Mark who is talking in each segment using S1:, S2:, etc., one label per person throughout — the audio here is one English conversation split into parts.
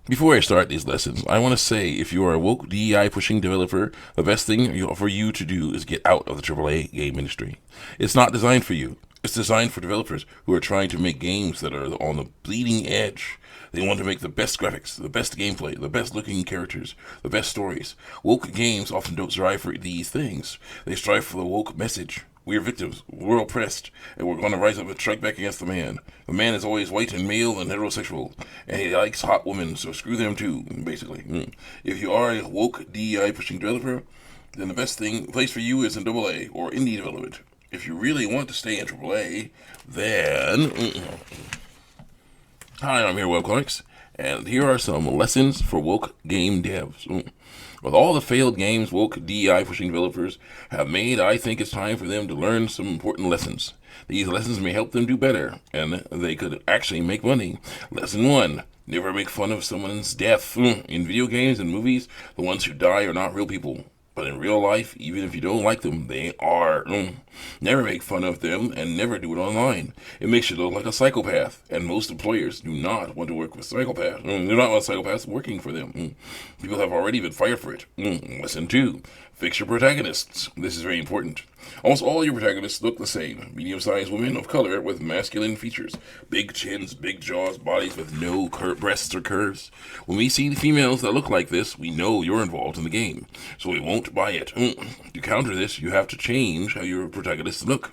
S1: Before I start these lessons, I want to say if you are a woke DEI pushing developer, the best thing for you to do is get out of the AAA game industry. It's not designed for you. It's designed for developers who are trying to make games that are on the bleeding edge. They want to make the best graphics, the best gameplay, the best looking characters, the best stories. Woke games often don't strive for these things. They strive for the woke message. We are victims. We're oppressed, and we're going to rise up and strike back against the man. The man is always white and male and heterosexual, and he likes hot women, so screw them too, basically. If you are a woke DEI pushing developer, then the best place for you is in AA or indie development. If you really want to stay in AAA, then hi, I'm here, Webcomics, and here are some lessons for woke game devs. With all the failed games woke DEI pushing developers have made, I think it's time for them to learn some important lessons. These lessons may help them do better, and they could actually make money. Lesson 1. Never make fun of someone's death. In video games and movies, the ones who die are not real people. But in real life, even if you don't like them, they are. Never make fun of them and never do it online. It makes you look like a psychopath, and most employers do not want to work with psychopaths. They do not want psychopaths working for them. People have already been fired for it. Lesson 2. Fix your protagonists. This is very important. Almost all your protagonists look the same. Medium-sized women of color with masculine features. Big chins, big jaws, bodies with no breasts or curves. When we see the females that look like this, we know you're involved in the game. So we won't buy it. To counter this, you have to change how your protagonists look.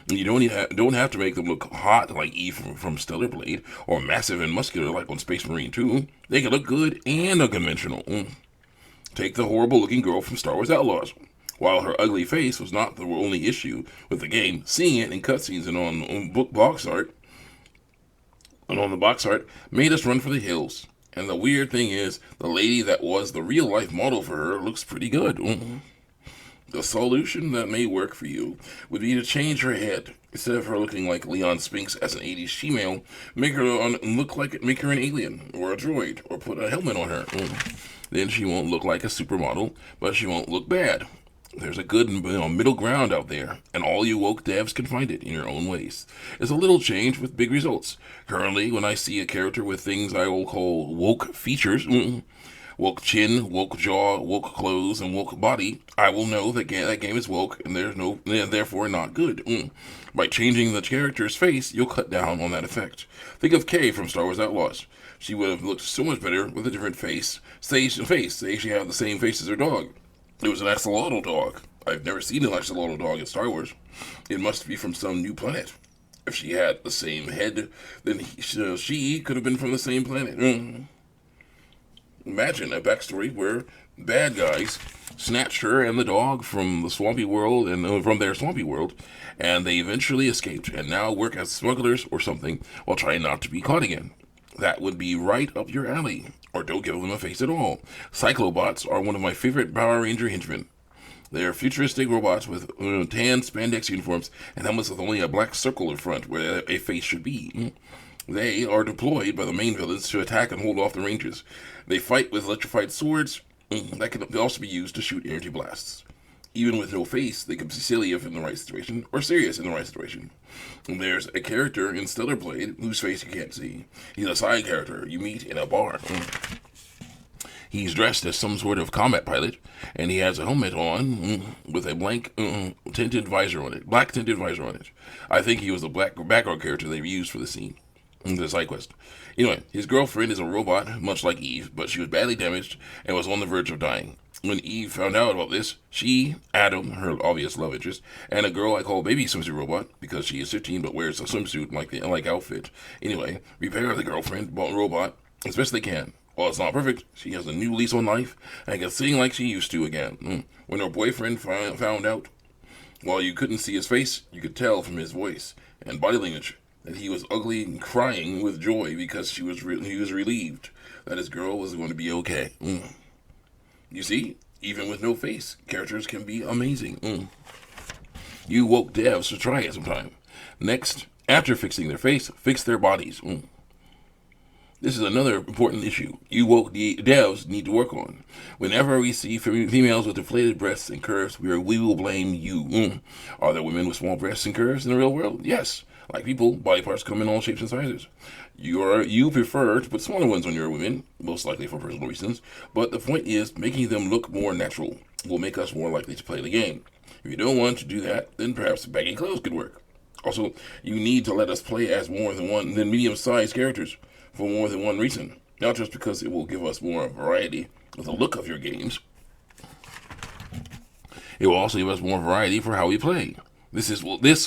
S1: You don't have to make them look hot like Eve from Stellar Blade, or massive and muscular like on Space Marine 2. They can look good and unconventional. Take the horrible-looking girl from Star Wars Outlaws. While her ugly face was not the only issue with the game, seeing it in cutscenes and on book box art, and on the box art, made us run for the hills. And the weird thing is, the lady that was the real-life model for her looks pretty good. The solution that may work for you would be to change her head. Instead of her looking like Leon Spinks as an 80s female, make her make her an alien or a droid, or put a helmet on her. Then she won't look like a supermodel, but she won't look bad. There's a good middle ground out there, and all you woke devs can find it in your own ways. It's a little change with big results. Currently, when I see a character with things I will call woke features, woke chin, woke jaw, woke clothes, and woke body, I will know that that game is woke and therefore not good. By changing the character's face, you'll cut down on that effect. Think of Kay from Star Wars Outlaws. She would have looked so much better with a different face. Say she had the same face as her dog. It was an axolotl dog. I've never seen an axolotl dog in Star Wars. It must be from some new planet. If she had the same head, then she could have been from the same planet. Imagine a backstory where bad guys snatched her and the dog from the swampy world and from their swampy world, and they eventually escaped and now work as smugglers or something while trying not to be caught again. That would be right up your alley. Or don't give them a face at all. Cyclobots are one of my favorite Power Ranger henchmen. They are futuristic robots with tan spandex uniforms and helmets with only a black circle in front where a face should be. They are deployed by the main villains to attack and hold off the Rangers. They fight with electrified swords that can also be used to shoot energy blasts. Even with no face, they can be silly if in the right situation, or serious in the right situation. And there's a character in Stellar Blade whose face you can't see. He's a side character you meet in a bar. He's dressed as some sort of combat pilot, and he has a helmet on with a black tinted visor on it. I think he was the black background character they used for the scene. The side quest. Anyway, his girlfriend is a robot, much like Eve, but she was badly damaged and was on the verge of dying. When Eve found out about this, she, Adam, her obvious love interest, and a girl I call Baby Swimsuit Robot, because she is 15 but wears a swimsuit like outfit. Anyway, repair the girlfriend, robot, as best they can. While it's not perfect, she has a new lease on life and can sing like she used to again. When her boyfriend found out, while you couldn't see his face, you could tell from his voice and body language that he was ugly and crying with joy because he was relieved that his girl was going to be okay. You see, even with no face, characters can be amazing. You woke devs should try it sometime. Next, after fixing their face, fix their bodies. This is another important issue you woke devs need to work on. Whenever we see females with deflated breasts and curves, we will blame you. Are there women with small breasts and curves in the real world? Yes. Like people, body parts come in all shapes and sizes. You prefer to put smaller ones on your women, most likely for personal reasons, but the point is making them look more natural will make us more likely to play the game. If you don't want to do that, then perhaps baggy clothes could work. Also, you need to let us play as more than medium-sized characters for more than one reason. Not just because it will give us more variety with the look of your games. It will also give us more variety for how we play. This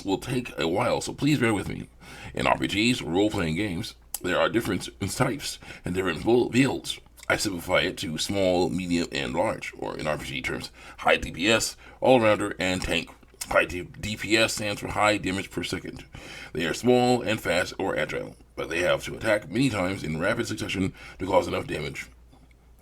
S1: will take a while, so please bear with me. In RPGs, role-playing games, there are different types and different builds. I simplify it to small, medium, and large, or in RPG terms, high DPS, all-rounder, and tank. High DPS stands for high damage per second. They are small and fast or agile, but they have to attack many times in rapid succession to cause enough damage.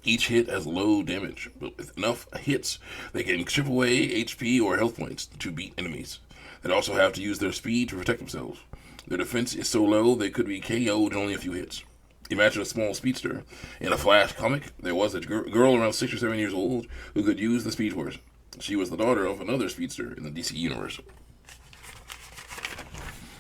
S1: Each hit has low damage, but with enough hits, they can chip away HP or health points to beat enemies. They also have to use their speed to protect themselves. Their defense is so low they could be KO'd in only a few hits. Imagine a small speedster. In a Flash comic, there was a girl around 6 or 7 years old who could use the Speed Force. She was the daughter of another speedster in the DC universe.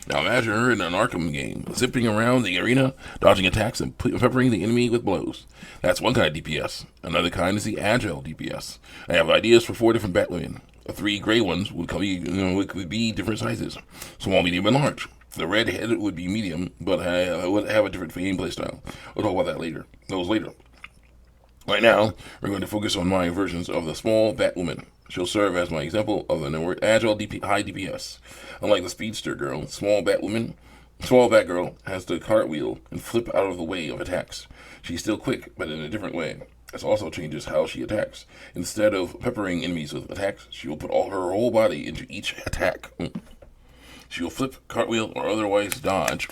S1: Now imagine her in an Arkham game, zipping around the arena, dodging attacks, and peppering the enemy with blows. That's one kind of DPS. Another kind is the agile DPS. I have ideas for 4 different Batwomen. The 3 gray ones would be different sizes: small, medium, and large. The red head would be medium, but I would have a different gameplay style. We'll talk about that later. Those later. Right now, we're going to focus on my versions of the small Batwoman. She'll serve as my example of an agile high DPS. Unlike the speedster girl, small Batgirl has to cartwheel and flip out of the way of attacks. She's still quick, but in a different way. This also changes how she attacks. Instead of peppering enemies with attacks, she will put all her whole body into each attack. She will flip, cartwheel, or otherwise dodge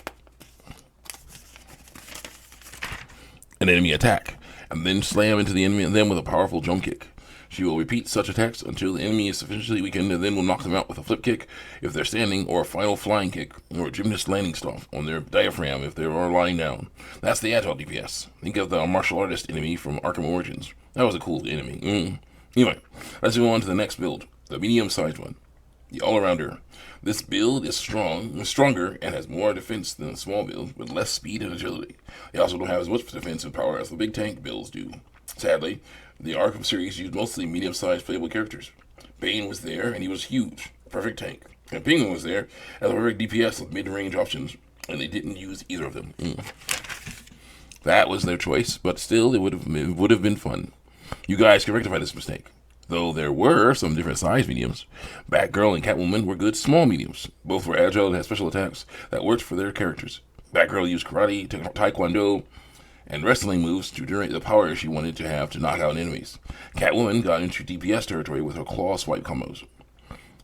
S1: an enemy attack, and then slam into the enemy and then with a powerful jump kick. She will repeat such attacks until the enemy is sufficiently weakened, and then will knock them out with a flip kick if they're standing, or a final flying kick, or a gymnast landing stomp on their diaphragm if they are lying down. That's the agile DPS. Think of the martial artist enemy from Arkham Origins. That was a cool enemy. Anyway, let's move on to the next build, the medium-sized one, the all-arounder. This build is stronger, and has more defense than the small build, with less speed and agility. They also don't have as much defense and power as the big tank builds do. Sadly, the Arkham series used mostly medium-sized playable characters. Bane was there, and he was huge, a perfect tank. And Penguin was there, as a perfect DPS with mid-range options, and they didn't use either of them. That was their choice, but still, it would have been fun. You guys can rectify this mistake. Though there were some different size mediums, Batgirl and Catwoman were good small mediums. Both were agile and had special attacks that worked for their characters. Batgirl used karate, taekwondo, and wrestling moves to generate the power she wanted to have to knock out enemies. Catwoman got into DPS territory with her claw swipe combos.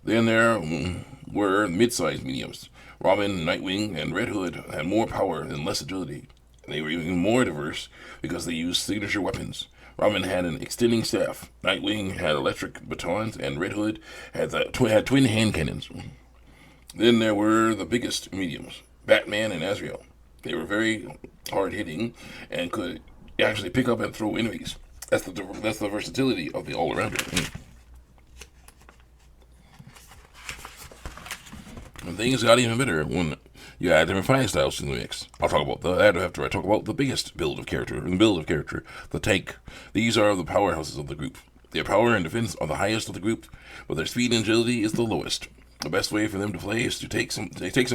S1: Then there were mid-sized mediums. Robin, Nightwing, and Red Hood had more power and less agility. They were even more diverse because they used signature weapons. Robin had an extending staff. Nightwing had electric batons, and Red Hood had twin hand cannons. Then there were the biggest mediums, Batman and Azrael. They were very hard-hitting and could actually pick up and throw enemies. That's the versatility of the all-arounder. And things got even better when you add different fighting styles to the mix. I'll talk about that after I talk about the biggest build of character, the tank. These are the powerhouses of the group. Their power and defense are the highest of the group, but their speed and agility is the lowest. The best way for them to play is to take some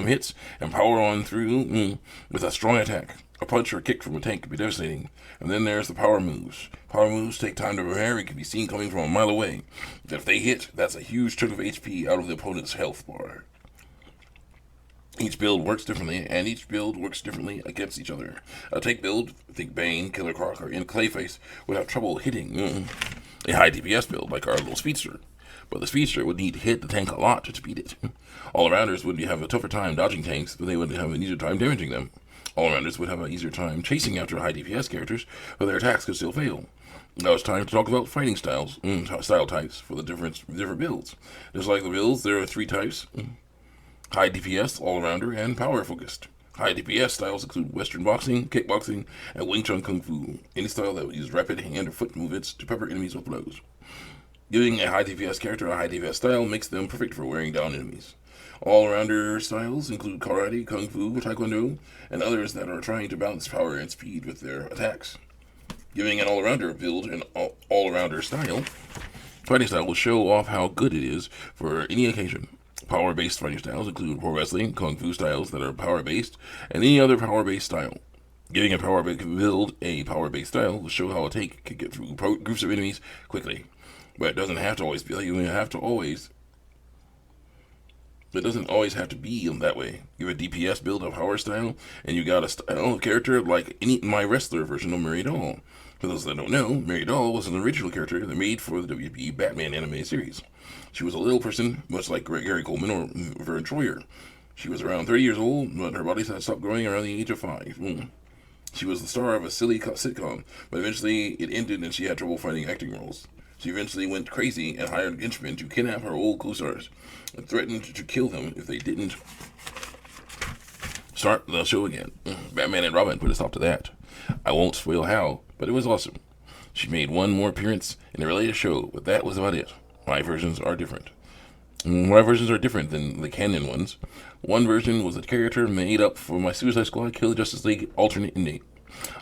S1: hits and power on through with a strong attack. A punch or a kick from a tank can be devastating. And then there's the power moves. Power moves take time to prepare and can be seen coming from a mile away. If they hit, that's a huge chunk of HP out of the opponent's health bar. Each build works differently, and each build works differently against each other. A tank build, think Bane, Killer Croc, or Clayface, would have trouble hitting a high DPS build like our little speedster. But the speedster would need to hit the tank a lot to beat it. All-arounders would have a tougher time dodging tanks, but they would have an easier time damaging them. All-arounders would have an easier time chasing after high DPS characters, but their attacks could still fail. Now it's time to talk about fighting style types for the different builds. Just like the builds, there are 3 types. High DPS, all-arounder, and power-focused. High DPS styles include Western boxing, kickboxing, and Wing Chun Kung Fu, any style that will use rapid hand or foot movements to pepper enemies with blows. Giving a high DPS character a high DPS style makes them perfect for wearing down enemies. All-rounder styles include karate, kung fu, taekwondo, and others that are trying to balance power and speed with their attacks. Giving an all-rounder build an all-rounder fighting style will show off how good it is for any occasion. Power-based fighting styles include pro wrestling, kung fu styles that are power-based, and any other power-based style. Giving a power-based style will show how a tank can get through groups of enemies quickly. But it doesn't have to always be like it doesn't always have to be that way. Give a DPS build of power style, and you got a style of character like my wrestler version of Mary Doll. For those that don't know, Mary Doll was an original character that made for the WB Batman anime series. She was a little person, much like Gary Coleman or Vern Troyer. She was around 30 years old, but her body size stopped growing around the age of 5. She was the star of a silly sitcom, but eventually it ended and she had trouble finding acting roles. She eventually went crazy and hired henchmen to kidnap her old co-stars and threatened to kill them if they didn't start the show again. Batman and Robin put a stop to that. I won't spoil how, but it was awesome. She made one more appearance in a related show, but that was about it. My versions are different. My versions are different than the canon ones. One version was a character made up for my Suicide Squad Kill Justice League alternate ending.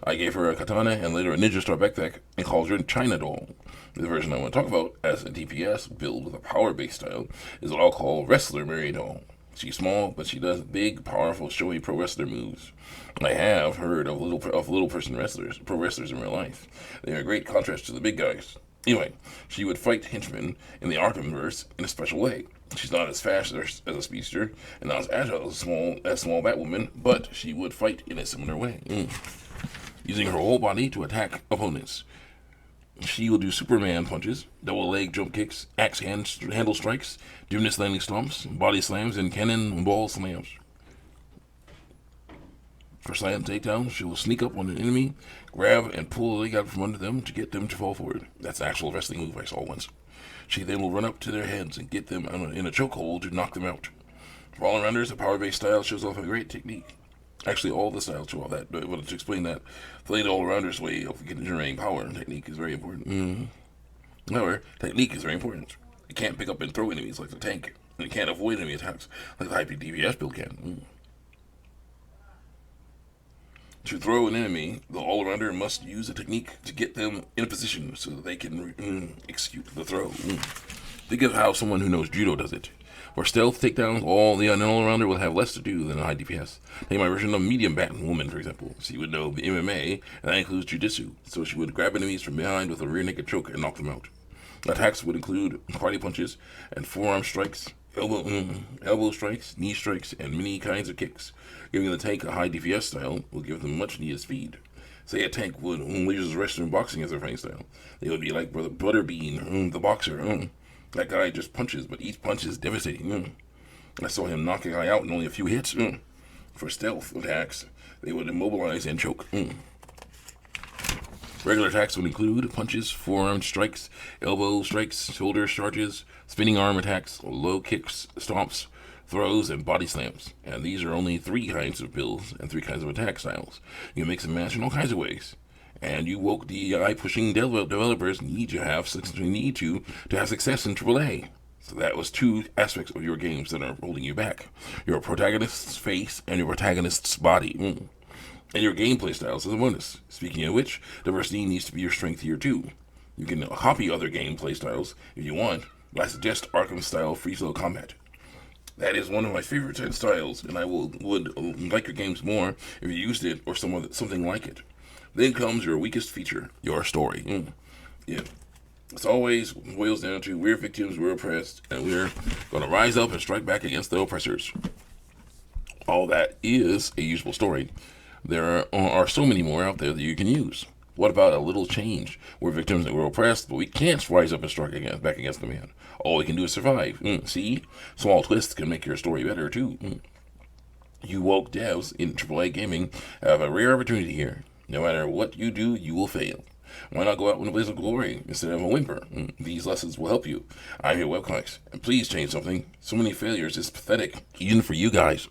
S1: I gave her a katana and later a ninja star backpack and called her China Doll. The version I want to talk about as a DPS build with a power-based style is what I'll call Wrestler Mary Doll. She's small, but she does big, powerful, showy pro wrestler moves. I have heard of little person wrestlers, pro wrestlers in real life. They are a great contrast to the big guys. Anyway, she would fight henchmen in the Arkhamverse in a special way. She's not as fast as a speedster and not as agile as a small Batwoman, but she would fight in a similar way. Using her whole body to attack opponents. She will do Superman punches, double leg jump kicks, axe handle strikes, gymnast landing stomps, body slams, and cannonball slams. For slam takedowns, she will sneak up on an enemy, grab and pull a leg out from under them to get them to fall forward. That's an actual wrestling move I saw once. She then will run up to their heads and get them in a chokehold to knock them out. For all-arounders, the power-based style shows off a great technique. Actually, all the styles show off that, but to explain that, the late all-arounder's way of generating power and technique is very important. However, technique is very important. It can't pick up and throw enemies like the tank, and it can't avoid enemy attacks like the high DPS build can. To throw an enemy, the all-arounder must use a technique to get them in a position so that they can execute the throw. Think of how someone who knows judo does it. For stealth takedowns, an all-arounder will have less to do than a high DPS. Take my version of medium Batwoman, for example. She would know the MMA, and that includes jujitsu, so she would grab enemies from behind with a rear naked choke and knock them out. Attacks would include karate punches and forearm strikes, elbow strikes, knee strikes, and many kinds of kicks. Giving the tank a high DPS style will give them much needed speed. Say a tank would use wrestling and boxing as their fighting style. They would be like Butterbean, the boxer. That guy just punches, but each punch is devastating. I saw him knock a guy out in only a few hits. For stealth attacks, they would immobilize and choke. Regular attacks would include punches, forearm strikes, elbow strikes, shoulder charges, spinning arm attacks, low kicks, stomps, throws, and body slams. And these are only 3 kinds of builds and 3 kinds of attack styles. You can mix and match in all kinds of ways. And you woke DEI pushing developers need to have success in AAA. So that was 2 aspects of your games that are holding you back: your protagonist's face and your protagonist's body. And your gameplay styles as a bonus. Speaking of which, diversity needs to be your strength here too. You can copy other gameplay styles if you want, but I suggest Arkham style free flow combat. That is one of my favorite styles, and I would like your games more if you used it or something like it. Then comes your weakest feature, your story. Yeah. It's always boils down to we're victims, we're oppressed, and we're going to rise up and strike back against the oppressors. All that is a useful story. There are so many more out there that you can use. What about a little change? We're victims and we're oppressed, but we can't rise up and strike back against the man. All we can do is survive. See? Small twists can make your story better, too. You woke devs in AAA gaming have a rare opportunity here. No matter what you do, you will fail. Why not go out in a blaze of glory instead of a whimper? These lessons will help you. I'm your webcomics, and please change something. So many failures is pathetic, even for you guys.